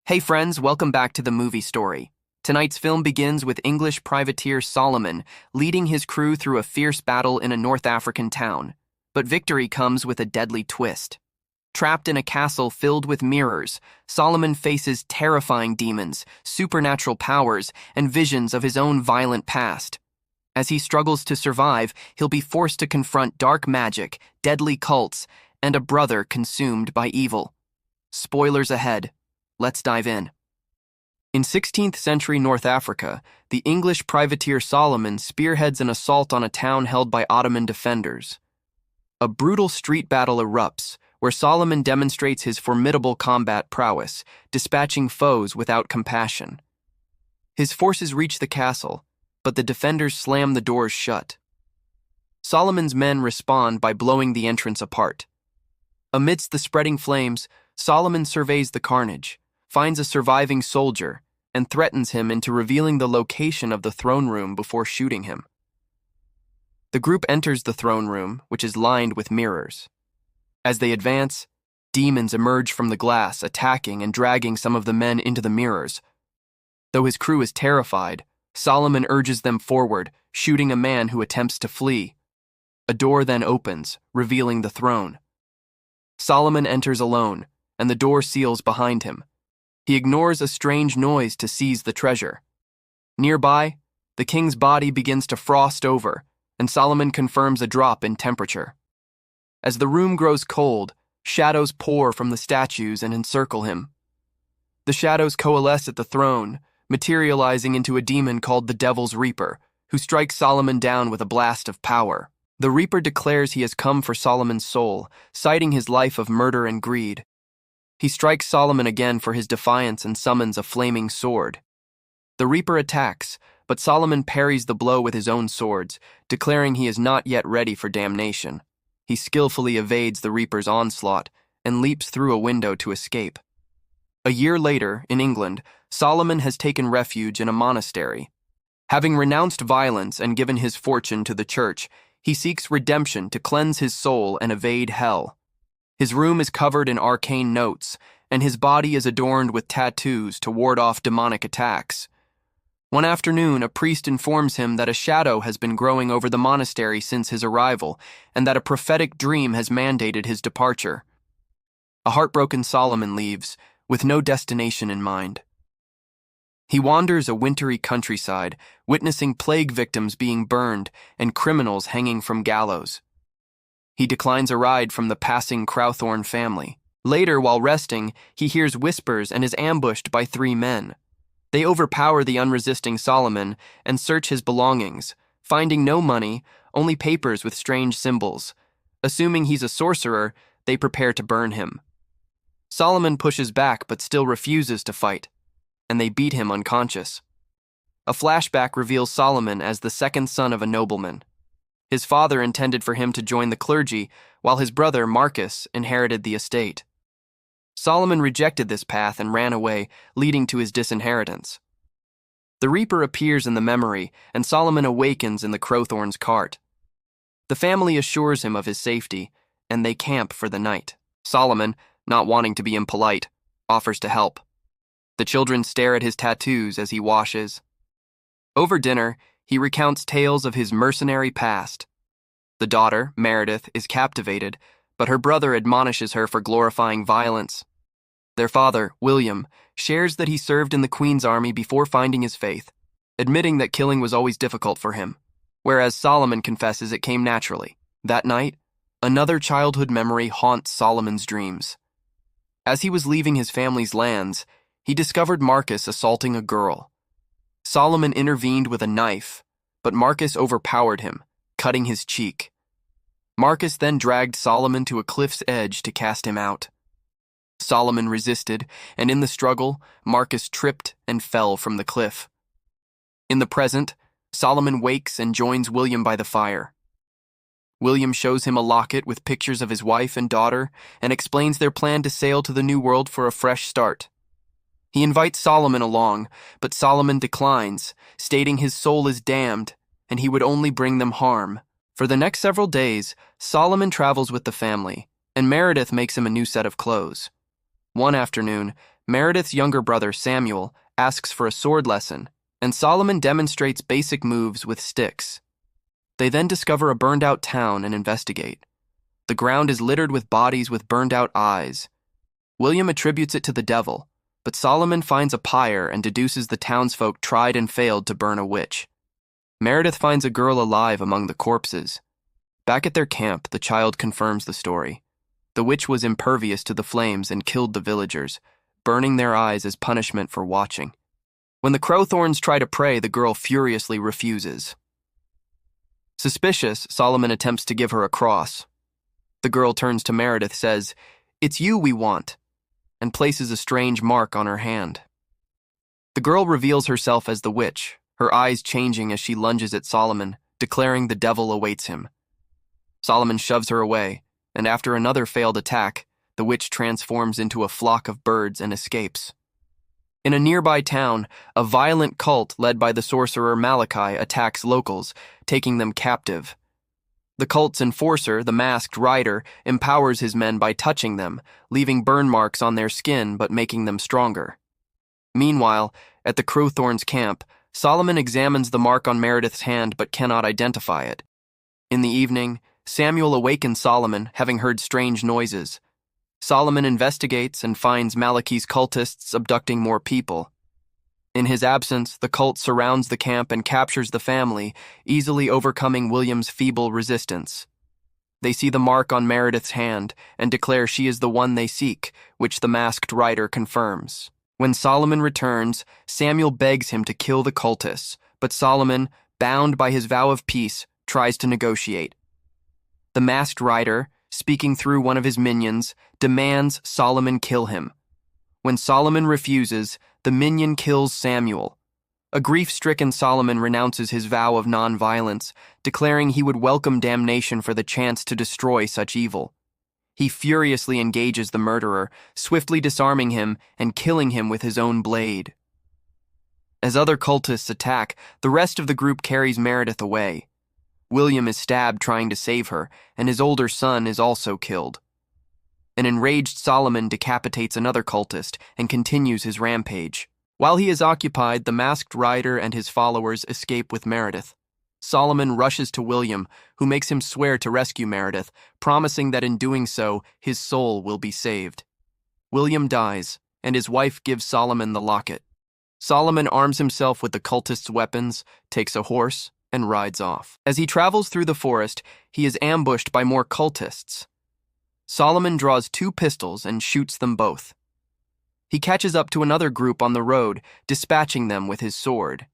Hey friends, welcome back to the movie story. Tonight's film begins with English privateer Solomon leading his crew through a fierce battle in a North African town. But victory comes with a deadly twist. Trapped in a castle filled with mirrors, Solomon faces terrifying demons, supernatural powers, and visions of his own violent past. As he struggles to survive, he'll be forced to confront dark magic, deadly cults, and a brother consumed by evil. Spoilers ahead. Let's dive in. In 16th century North Africa, the English privateer Solomon spearheads an assault on a town held by Ottoman defenders. A brutal street battle erupts, where Solomon demonstrates his formidable combat prowess, dispatching foes without compassion. His forces reach the castle, but the defenders slam the doors shut. Solomon's men respond by blowing the entrance apart. Amidst the spreading flames, Solomon surveys the carnage, finds a surviving soldier, and threatens him into revealing the location of the throne room before shooting him. The group enters the throne room, which is lined with mirrors. As they advance, demons emerge from the glass, attacking and dragging some of the men into the mirrors. Though his crew is terrified, Solomon urges them forward, shooting a man who attempts to flee. A door then opens, revealing the throne. Solomon enters alone, and the door seals behind him. He ignores a strange noise to seize the treasure. Nearby, the king's body begins to frost over, and Solomon confirms a drop in temperature. As the room grows cold, shadows pour from the statues and encircle him. The shadows coalesce at the throne, materializing into a demon called the Devil's Reaper, who strikes Solomon down with a blast of power. The Reaper declares he has come for Solomon's soul, citing his life of murder and greed. He strikes Solomon again for his defiance and summons a flaming sword. The Reaper attacks, but Solomon parries the blow with his own swords, declaring he is not yet ready for damnation. He skillfully evades the Reaper's onslaught and leaps through a window to escape. A year later, in England, Solomon has taken refuge in a monastery. Having renounced violence and given his fortune to the church, he seeks redemption to cleanse his soul and evade hell. His room is covered in arcane notes, and his body is adorned with tattoos to ward off demonic attacks. One afternoon, a priest informs him that a shadow has been growing over the monastery since his arrival, and that a prophetic dream has mandated his departure. A heartbroken Solomon leaves, with no destination in mind. He wanders a wintry countryside, witnessing plague victims being burned and criminals hanging from gallows. He declines a ride from the passing Crowthorne family. Later, while resting, he hears whispers and is ambushed by 3 men. They overpower the unresisting Solomon and search his belongings, finding no money, only papers with strange symbols. Assuming he's a sorcerer, they prepare to burn him. Solomon pushes back but still refuses to fight, and they beat him unconscious. A flashback reveals Solomon as the second son of a nobleman. His father intended for him to join the clergy, while his brother, Marcus, inherited the estate. Solomon rejected this path and ran away, leading to his disinheritance. The Reaper appears in the memory, and Solomon awakens in the Crowthorne's cart. The family assures him of his safety, and they camp for the night. Solomon, not wanting to be impolite, offers to help. The children stare at his tattoos as he washes. Over dinner, he recounts tales of his mercenary past. The daughter, Meredith, is captivated, but her brother admonishes her for glorifying violence. Their father, William, shares that he served in the Queen's army before finding his faith, admitting that killing was always difficult for him, whereas Solomon confesses it came naturally. That night, another childhood memory haunts Solomon's dreams. As he was leaving his family's lands, he discovered Marcus assaulting a girl. Solomon intervened with a knife, but Marcus overpowered him, cutting his cheek. Marcus then dragged Solomon to a cliff's edge to cast him out. Solomon resisted, and in the struggle, Marcus tripped and fell from the cliff. In the present, Solomon wakes and joins William by the fire. William shows him a locket with pictures of his wife and daughter and explains their plan to sail to the New World for a fresh start. He invites Solomon along, but Solomon declines, stating his soul is damned and he would only bring them harm. For the next several days, Solomon travels with the family, and Meredith makes him a new set of clothes. One afternoon, Meredith's younger brother, Samuel, asks for a sword lesson, and Solomon demonstrates basic moves with sticks. They then discover a burned-out town and investigate. The ground is littered with bodies with burned-out eyes. William attributes it to the devil, but Solomon finds a pyre and deduces the townsfolk tried and failed to burn a witch. Meredith finds a girl alive among the corpses. Back at their camp, the child confirms the story. The witch was impervious to the flames and killed the villagers, burning their eyes as punishment for watching. When the Crowthorns try to pray, the girl furiously refuses. Suspicious, Solomon attempts to give her a cross. The girl turns to Meredith, says, "It's you we want," and places a strange mark on her hand. The girl reveals herself as the witch, her eyes changing as she lunges at Solomon, declaring the devil awaits him. Solomon shoves her away, and after another failed attack, the witch transforms into a flock of birds and escapes. In a nearby town, a violent cult led by the sorcerer Malachi attacks locals, taking them captive. The cult's enforcer, the masked rider, empowers his men by touching them, leaving burn marks on their skin but making them stronger. Meanwhile, at the Crowthorns' camp, Solomon examines the mark on Meredith's hand but cannot identify it. In the evening, Samuel awakens Solomon, having heard strange noises. Solomon investigates and finds Malachi's cultists abducting more people. In his absence, the cult surrounds the camp and captures the family, easily overcoming William's feeble resistance. They see the mark on Meredith's hand and declare she is the one they seek, which the masked rider confirms. When Solomon returns, Samuel begs him to kill the cultists, but Solomon, bound by his vow of peace, tries to negotiate. The masked rider, speaking through one of his minions, demands Solomon kill him. When Solomon refuses, the minion kills Samuel. A grief-stricken Solomon renounces his vow of non-violence, declaring he would welcome damnation for the chance to destroy such evil. He furiously engages the murderer, swiftly disarming him and killing him with his own blade. As other cultists attack, the rest of the group carries Meredith away. William is stabbed trying to save her, and his older son is also killed. An enraged Solomon decapitates another cultist and continues his rampage. While he is occupied, the masked rider and his followers escape with Meredith. Solomon rushes to William, who makes him swear to rescue Meredith, promising that in doing so, his soul will be saved. William dies, and his wife gives Solomon the locket. Solomon arms himself with the cultists' weapons, takes a horse, and rides off. As he travels through the forest, he is ambushed by more cultists. Solomon draws 2 pistols and shoots them both. He catches up to another group on the road, dispatching them with his sword.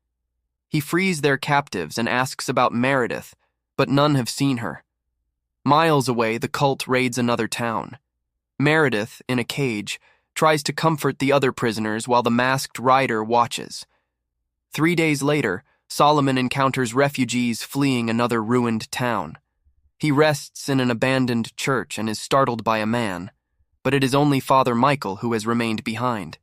He frees their captives and asks about Meredith, but none have seen her. Miles away, the cult raids another town. Meredith, in a cage, tries to comfort the other prisoners while the masked rider watches. 3 days later, Solomon encounters refugees fleeing another ruined town. He rests in an abandoned church and is startled by a man, but it is only Father Michael who has remained behind.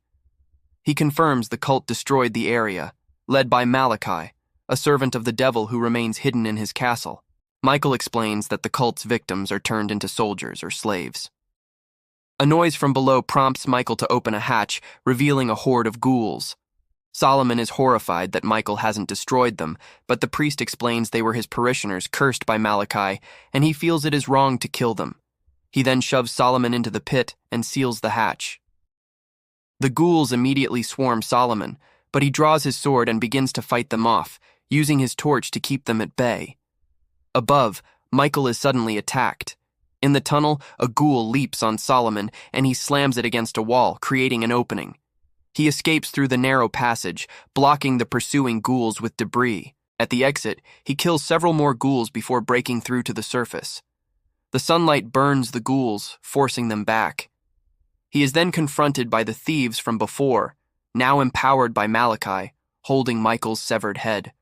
He confirms the cult destroyed the area, led by Malachi, a servant of the devil who remains hidden in his castle. Michael explains that the cult's victims are turned into soldiers or slaves. A noise from below prompts Michael to open a hatch, revealing a horde of ghouls. Solomon is horrified that Michael hasn't destroyed them, but the priest explains they were his parishioners cursed by Malachi, and he feels it is wrong to kill them. He then shoves Solomon into the pit and seals the hatch. The ghouls immediately swarm Solomon, but he draws his sword and begins to fight them off, using his torch to keep them at bay. Above, Michael is suddenly attacked. In the tunnel, a ghoul leaps on Solomon, and he slams it against a wall, creating an opening. He escapes through the narrow passage, blocking the pursuing ghouls with debris. At the exit, he kills several more ghouls before breaking through to the surface. The sunlight burns the ghouls, forcing them back. He is then confronted by the thieves from before, now empowered by Malachi, holding Michael's severed head.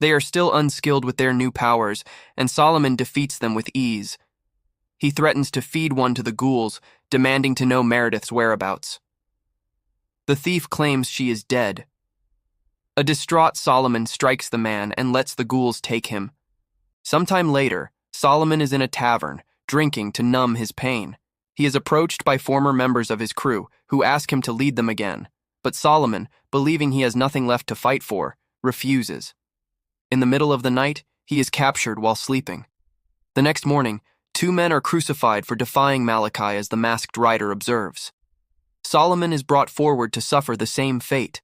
They are still unskilled with their new powers, and Solomon defeats them with ease. He threatens to feed one to the ghouls, demanding to know Meredith's whereabouts. The thief claims she is dead. A distraught Solomon strikes the man and lets the ghouls take him. Sometime later, Solomon is in a tavern, drinking to numb his pain. He is approached by former members of his crew, who ask him to lead them again. But Solomon, believing he has nothing left to fight for, refuses. In the middle of the night, he is captured while sleeping. The next morning, 2 men are crucified for defying Malachi, as the masked rider observes. Solomon is brought forward to suffer the same fate.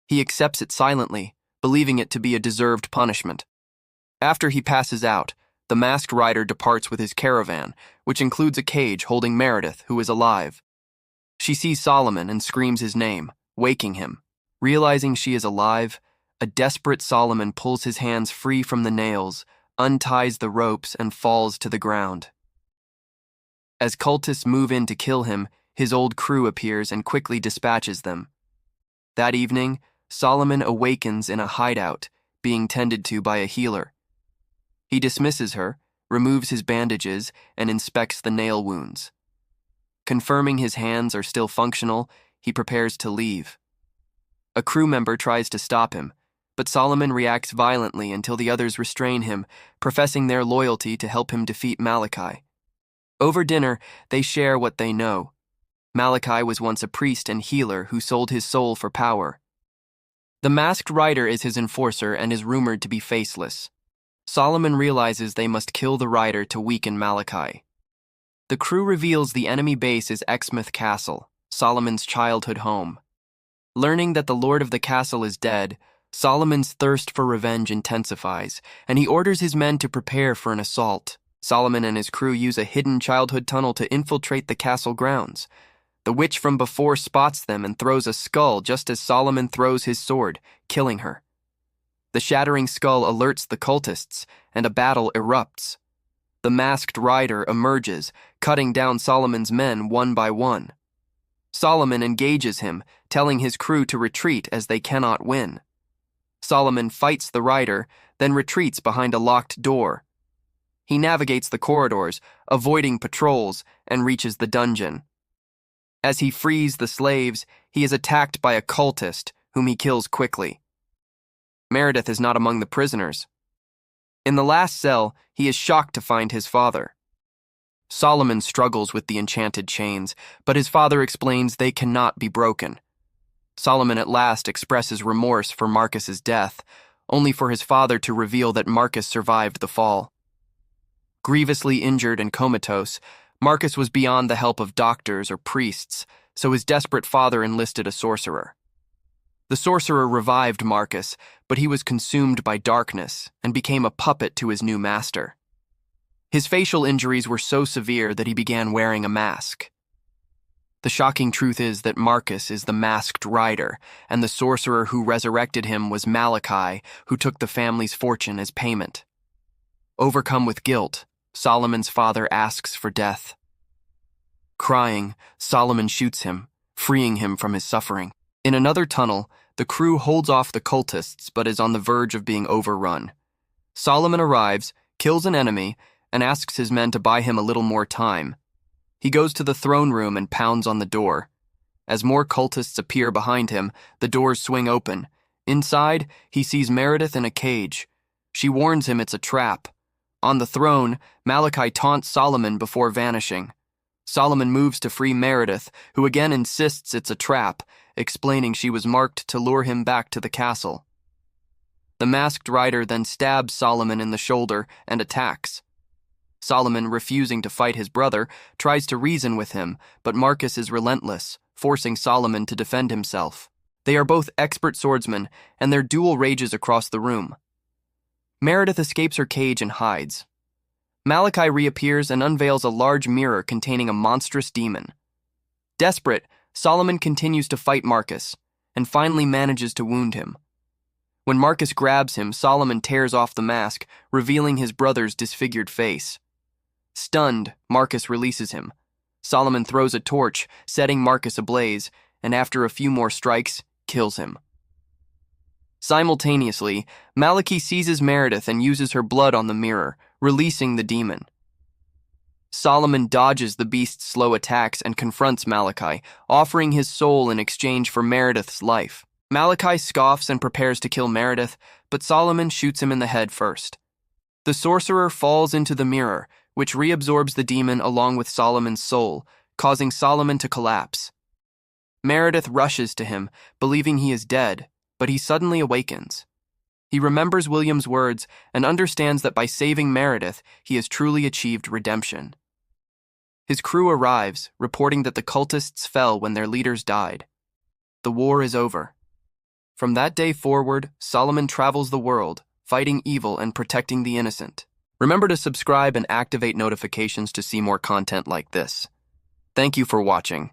He accepts it silently, believing it to be a deserved punishment. After he passes out, the masked rider departs with his caravan, which includes a cage holding Meredith, who is alive. She sees Solomon and screams his name, waking him. Realizing she is alive, a desperate Solomon pulls his hands free from the nails, unties the ropes, and falls to the ground. As cultists move in to kill him, his old crew appears and quickly dispatches them. That evening, Solomon awakens in a hideout, being tended to by a healer. He dismisses her, removes his bandages, and inspects the nail wounds. Confirming his hands are still functional, he prepares to leave. A crew member tries to stop him, but Solomon reacts violently until the others restrain him, professing their loyalty to help him defeat Malachi. Over dinner, they share what they know. Malachi was once a priest and healer who sold his soul for power. The masked rider is his enforcer and is rumored to be faceless. Solomon realizes they must kill the rider to weaken Malachi. The crew reveals the enemy base is Exmouth Castle, Solomon's childhood home. Learning that the lord of the castle is dead, Solomon's thirst for revenge intensifies, and he orders his men to prepare for an assault. Solomon and his crew use a hidden childhood tunnel to infiltrate the castle grounds. The witch from before spots them and throws a skull just as Solomon throws his sword, killing her. The shattering skull alerts the cultists, and a battle erupts. The masked rider emerges, cutting down Solomon's men one by one. Solomon engages him, telling his crew to retreat as they cannot win. Solomon fights the rider, then retreats behind a locked door. He navigates the corridors, avoiding patrols, and reaches the dungeon. As he frees the slaves, he is attacked by a cultist, whom he kills quickly. Meredith is not among the prisoners. In the last cell, he is shocked to find his father. Solomon struggles with the enchanted chains, but his father explains they cannot be broken. Solomon at last expresses remorse for Marcus's death, only for his father to reveal that Marcus survived the fall. Grievously injured and comatose, Marcus was beyond the help of doctors or priests, so his desperate father enlisted a sorcerer. The sorcerer revived Marcus, but he was consumed by darkness and became a puppet to his new master. His facial injuries were so severe that he began wearing a mask. The shocking truth is that Marcus is the masked rider, and the sorcerer who resurrected him was Malachi, who took the family's fortune as payment. Overcome with guilt, Solomon's father asks for death. Crying, Solomon shoots him, freeing him from his suffering. In another tunnel, the crew holds off the cultists but is on the verge of being overrun. Solomon arrives, kills an enemy, and asks his men to buy him a little more time. He goes to the throne room and pounds on the door. As more cultists appear behind him, the doors swing open. Inside, he sees Meredith in a cage. She warns him it's a trap. On the throne, Malachi taunts Solomon before vanishing. Solomon moves to free Meredith, who again insists it's a trap, explaining she was marked to lure him back to the castle. The masked rider then stabs Solomon in the shoulder and attacks. Solomon, refusing to fight his brother, tries to reason with him, but Marcus is relentless, forcing Solomon to defend himself. They are both expert swordsmen, and their duel rages across the room. Meredith escapes her cage and hides. Malachi reappears and unveils a large mirror containing a monstrous demon. Desperate, Solomon continues to fight Marcus, and finally manages to wound him. When Marcus grabs him, Solomon tears off the mask, revealing his brother's disfigured face. Stunned, Marcus releases him. Solomon throws a torch, setting Marcus ablaze, and after a few more strikes, kills him. Simultaneously, Malachi seizes Meredith and uses her blood on the mirror, releasing the demon. Solomon dodges the beast's slow attacks and confronts Malachi, offering his soul in exchange for Meredith's life. Malachi scoffs and prepares to kill Meredith, but Solomon shoots him in the head first. The sorcerer falls into the mirror, which reabsorbs the demon along with Solomon's soul, causing Solomon to collapse. Meredith rushes to him, believing he is dead, but he suddenly awakens. He remembers William's words and understands that by saving Meredith, he has truly achieved redemption. His crew arrives, reporting that the cultists fell when their leaders died. The war is over. From that day forward, Solomon travels the world, fighting evil and protecting the innocent. Remember to subscribe and activate notifications to see more content like this. Thank you for watching.